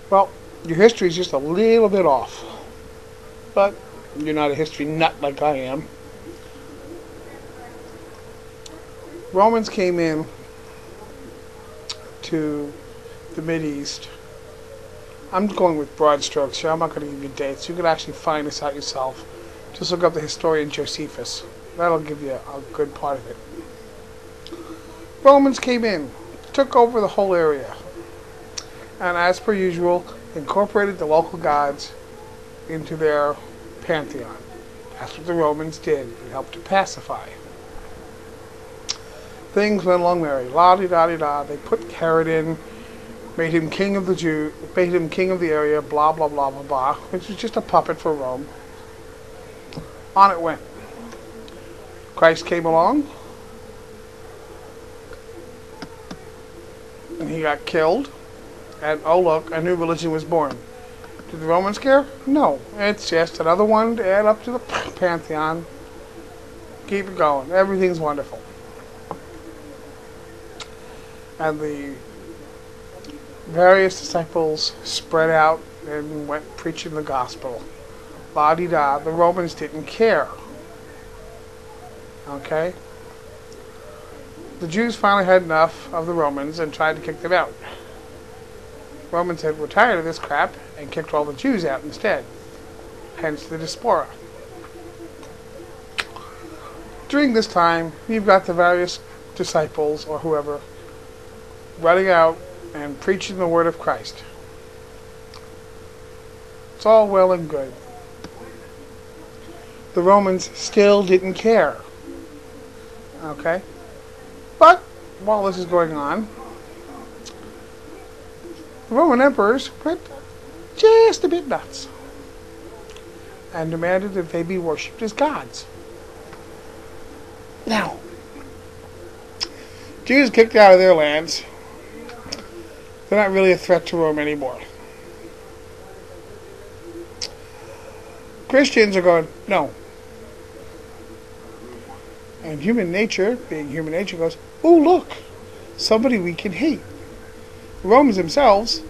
Well, your history is just a little bit off. But you're not a history nut like I am. Romans came in to the Mideast. I'm going with broad strokes here. I'm not going to give you dates. You can actually find this out yourself. Just look up the historian Josephus. That'll give you a good part of it. Romans came in, took over the whole area, and as per usual, incorporated the local gods into their pantheon. That's what the Romans did. It helped to pacify. Things went along merry. La-di-da-di-da. They put Herod in, made him king of the Jew, made him king of the area, blah, blah, blah, blah, blah, which was just a puppet for Rome. On it went. Christ came along, and he got killed, and oh look, a new religion was born. Did the Romans care? No. It's just another one to add up to the pantheon. Keep it going. Everything's wonderful. And the various disciples spread out and went preaching the gospel. La-di-da. The Romans didn't care. Okay? The Jews finally had enough of the Romans and tried to kick them out. Romans said, we're tired of this crap, and kicked all the Jews out instead. Hence the diaspora. During this time, you've got the various disciples, or whoever, running out and preaching the word of Christ. It's all well and good. The Romans still didn't care. Okay? But, while this is going on, the Roman emperors went just a bit nuts and demanded that they be worshipped as gods. Now, Jews kicked out of their lands. They're not really a threat to Rome anymore. Christians are going, no. And human nature, being human nature, goes, oh look, somebody we can hate. The Romans themselves,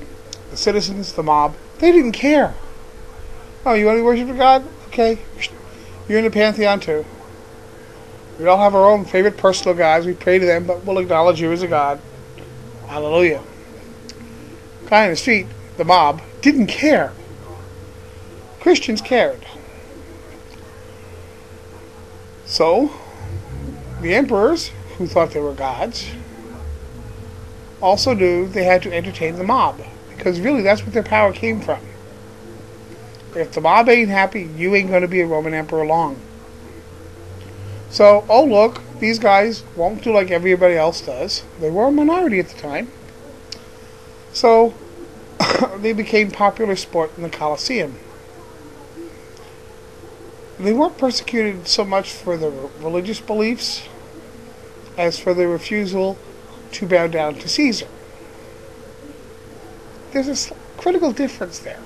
the citizens, the mob, they didn't care. Oh, you want to worship a god? Okay, you're in the pantheon too. We all have our own favorite personal gods. We pray to them, but we'll acknowledge you as a god. Hallelujah. Guy in the street, the mob, didn't care. Christians cared. So, the emperors, who thought they were gods, also knew they had to entertain the mob, because really that's what their power came from. If the mob ain't happy, you ain't going to be a Roman emperor long. So, oh look, these guys won't do like everybody else does. They were a minority at the time. So, they became popular sport in the Colosseum. They weren't persecuted so much for their religious beliefs as for their refusal to bow down to Caesar. There's a critical difference there.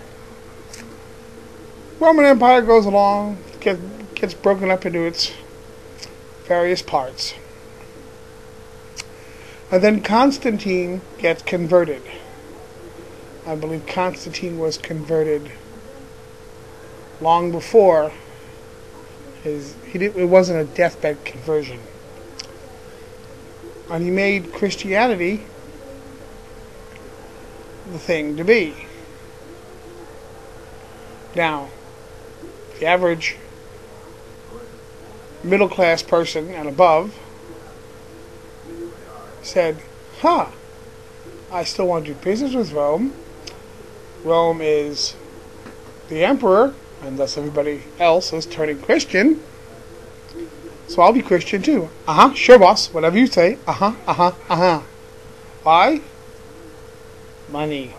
Roman Empire goes along, gets broken up into its various parts. And then Constantine gets converted. I believe Constantine was converted long before it wasn't a deathbed conversion. And he made Christianity the thing to be. Now, the average middle-class person and above said, I still want to do business with Rome. Rome is the emperor, and thus everybody else is turning Christian. So I'll be Christian too. Sure boss, whatever you say. Why? Money.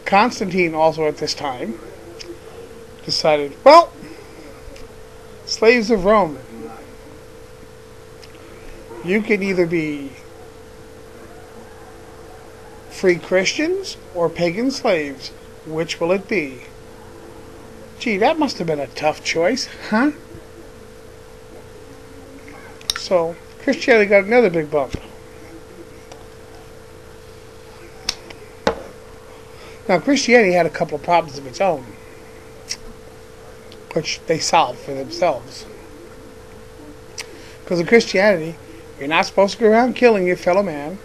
Constantine also at this time decided, well, slaves of Rome, you can either be free Christians or pagan slaves. Which will it be? Gee, that must have been a tough choice, huh? So, Christianity got another big bump. Now, Christianity had a couple of problems of its own, which they solved for themselves. Because in Christianity, you're not supposed to go around killing your fellow man,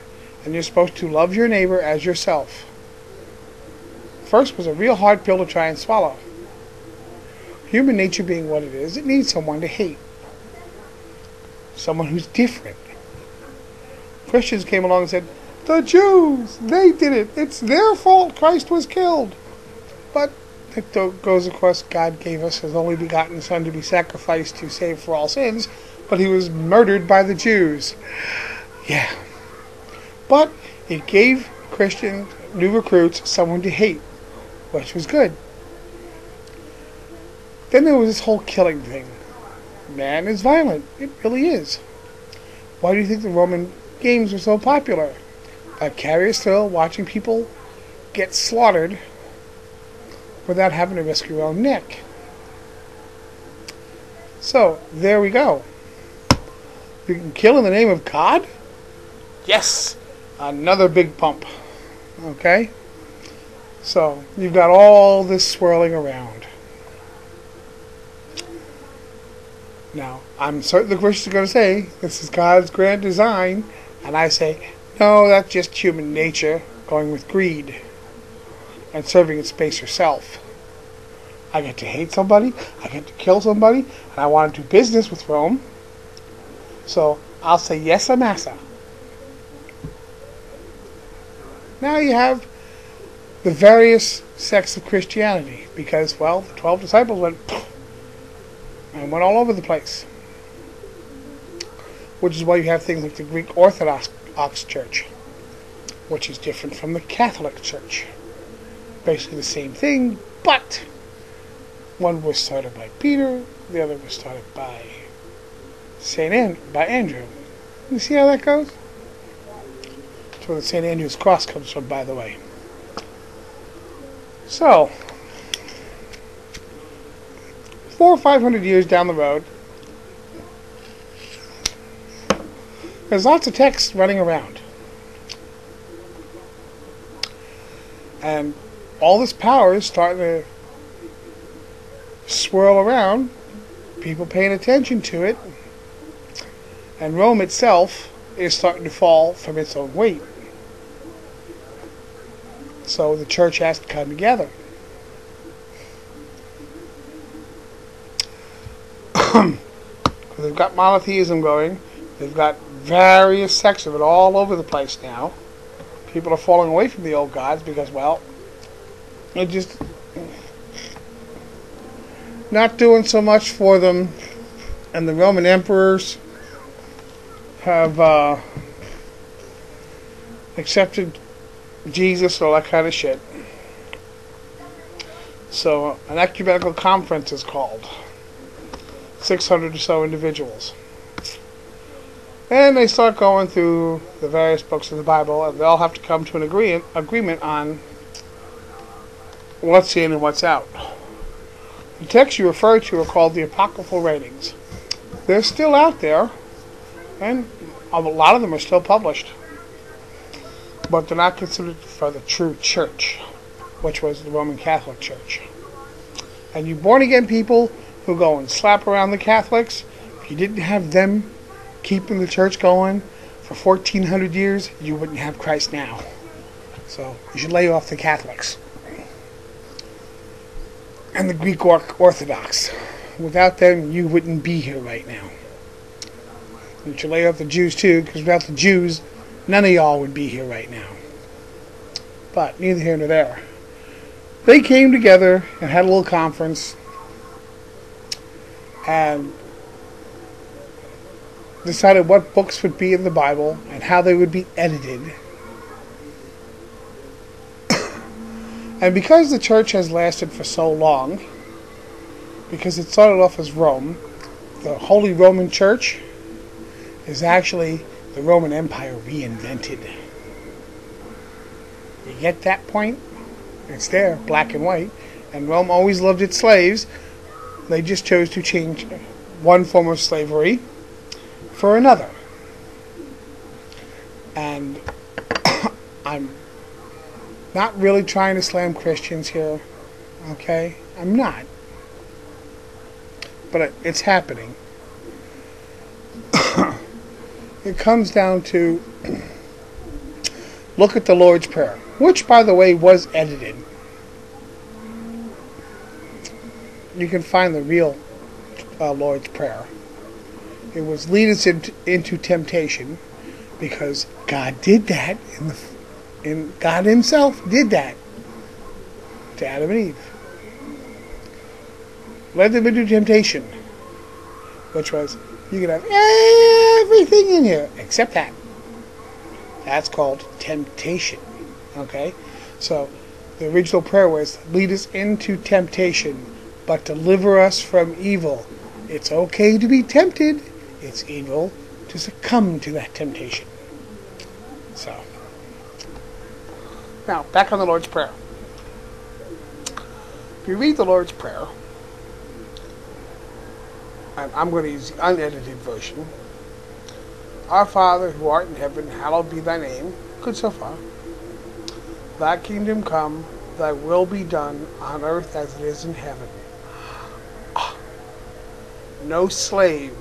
and you're supposed to love your neighbor as yourself. First was a real hard pill to try and swallow. Human nature being what it is, it needs someone to hate. Someone who's different. Christians came along and said, the Jews, they did it. It's their fault Christ was killed. But it goes across, God gave us His only begotten Son to be sacrificed to save for all sins, but He was murdered by the Jews. Yeah. But it gave Christian new recruits someone to hate, which was good. Then there was this whole killing thing. Man is violent. It really is. Why do you think the Roman games were so popular? Vicarious thrill, watching people get slaughtered without having to risk your own neck. So, there we go. You can kill in the name of God? Yes! Another big pump. Okay? So, you've got all this swirling around. Now, I'm certain the Christians are going to say, this is God's grand design, and I say, no, that's just human nature going with greed and serving its baser self. I get to hate somebody, I get to kill somebody, and I want to do business with Rome. So I'll say yes, massa. Now you have the various sects of Christianity because, well, the 12 disciples went all over the place. Which is why you have things like the Greek Orthodox Church, which is different from the Catholic Church. Basically the same thing, but one was started by Peter, the other was started by Andrew. You see how that goes? That's where the St. Andrew's cross comes from, by the way. So, 400 or 500 years down the road, there's lots of text running around. And all this power is starting to swirl around, people paying attention to it, and Rome itself is starting to fall from its own weight. So the church has to come together. They've got monotheism going. They've got various sects of it all over the place now. People are falling away from the old gods because, well, they're just not doing so much for them. And the Roman emperors have accepted Jesus and all that kind of shit. So an ecumenical conference is called. 600 or so individuals. And they start going through the various books of the Bible, and they all have to come to an agreement on what's in and what's out. The texts you refer to are called the apocryphal writings. They're still out there, and a lot of them are still published. But they're not considered for the true church, which was the Roman Catholic Church. And you born-again people who go and slap around the Catholics, if you didn't have them keeping the church going for 1400 years, you wouldn't have Christ now. So you should lay off the Catholics. And the Greek Orthodox. Without them, you wouldn't be here right now. You should lay off the Jews too, because without the Jews, none of y'all would be here right now. But neither here nor there. They came together and had a little conference and decided what books would be in the Bible and how they would be edited. And because the church has lasted for so long, because it started off as Rome, the Holy Roman Church is actually the Roman Empire reinvented. You get that point? It's there, black and white. And Rome always loved its slaves. They just chose to change one form of slavery for another. And I'm Not really trying to slam Christians here, okay? I'm not. But it's happening. It comes down to look at the Lord's Prayer, which, by the way, was edited. You can find the real Lord's Prayer. It was lead us into temptation, because God did that, and God Himself did that to Adam and Eve. Led them into temptation, which was, you can have everything in here except that. That's called temptation. Okay? So, the original prayer was, lead us into temptation, but deliver us from evil. It's okay to be tempted. It's evil to succumb to that temptation. So, now, back on the Lord's Prayer. If you read the Lord's Prayer, and I'm going to use the unedited version. Our Father, who art in heaven, hallowed be thy name. Good so far. Thy kingdom come, thy will be done, on earth as it is in heaven. No slave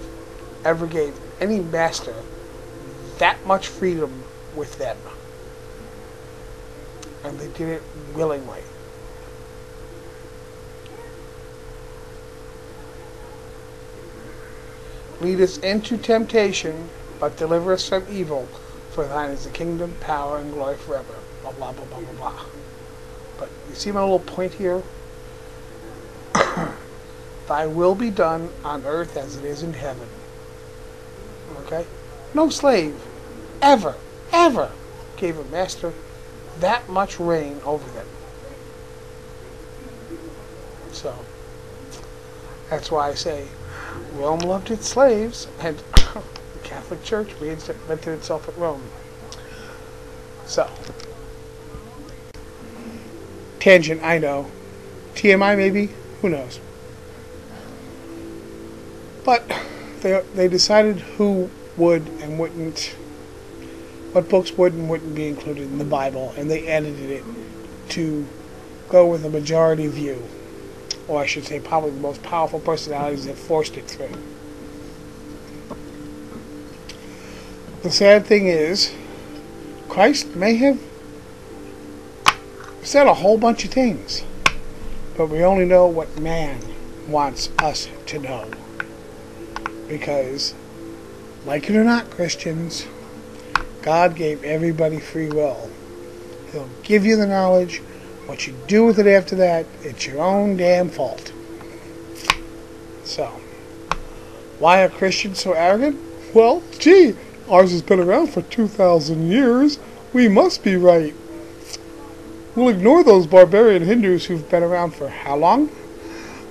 ever gave any master that much freedom with them. And they did it willingly. Lead us into temptation, but deliver us from evil. For thine is the kingdom, power, and glory forever. Blah, blah, blah, blah, blah, blah. But you see my little point here? Thy will be done on earth as it is in heaven. Okay? No slave ever gave a master that much reign over them. So, that's why I say, Rome loved its slaves, and the Catholic Church reinvented itself at Rome. So, tangent, I know. TMI maybe? Who knows? But they decided who would and wouldn't, what books would and wouldn't be included in the Bible, and they edited it to go with a majority view. Or I should say probably the most powerful personalities that forced it through. The sad thing is, Christ may have said a whole bunch of things, but we only know what man wants us to know. Because, like it or not, Christians, God gave everybody free will. He'll give you the knowledge. What you do with it after that, it's your own damn fault. So, why are Christians so arrogant? Well, gee, ours has been around for 2,000 years. We must be right. We'll ignore those barbarian Hindus who've been around for how long?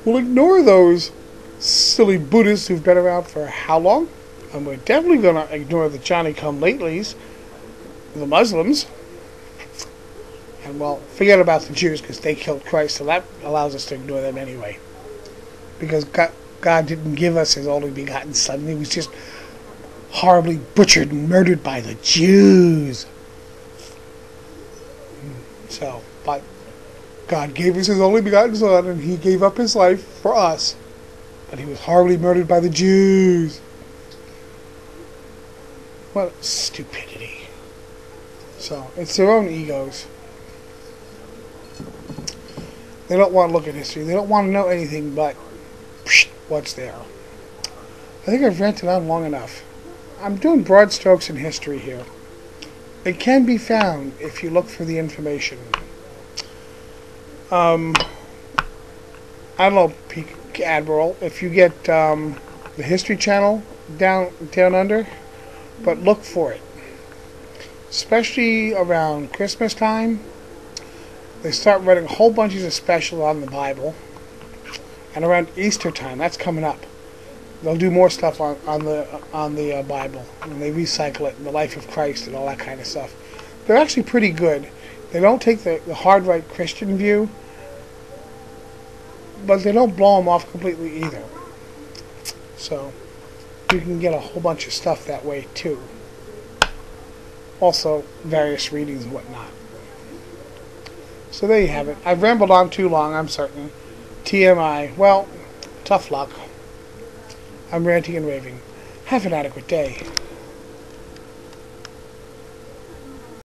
We'll ignore those silly Buddhists who've been around for how long? And we're definitely going to ignore the Johnny-come-latelys, the Muslims. And, well, forget about the Jews because they killed Christ, so that allows us to ignore them anyway. Because God didn't give us His only begotten Son. He was just horribly butchered and murdered by the Jews. So, but God gave us His only begotten Son, and He gave up His life for us. But He was horribly murdered by the Jews. What stupidity. So, it's their own egos. They don't want to look at history. They don't want to know anything but what's there. I think I've ranted on long enough. I'm doing broad strokes in history here. It can be found if you look for the information. I don't know, Peak Admiral, if you get the History Channel down under, but look for it. Especially around Christmas time. They start running a whole bunches of specials on the Bible. And around Easter time, that's coming up. They'll do more stuff on the Bible. And they recycle it, and the life of Christ and all that kind of stuff. They're actually pretty good. They don't take the hard right Christian view, but they don't blow them off completely either. So, you can get a whole bunch of stuff that way too. Also, various readings and whatnot. So there you have it. I've rambled on too long, I'm certain. TMI. Well, tough luck. I'm ranting and raving. Have an adequate day.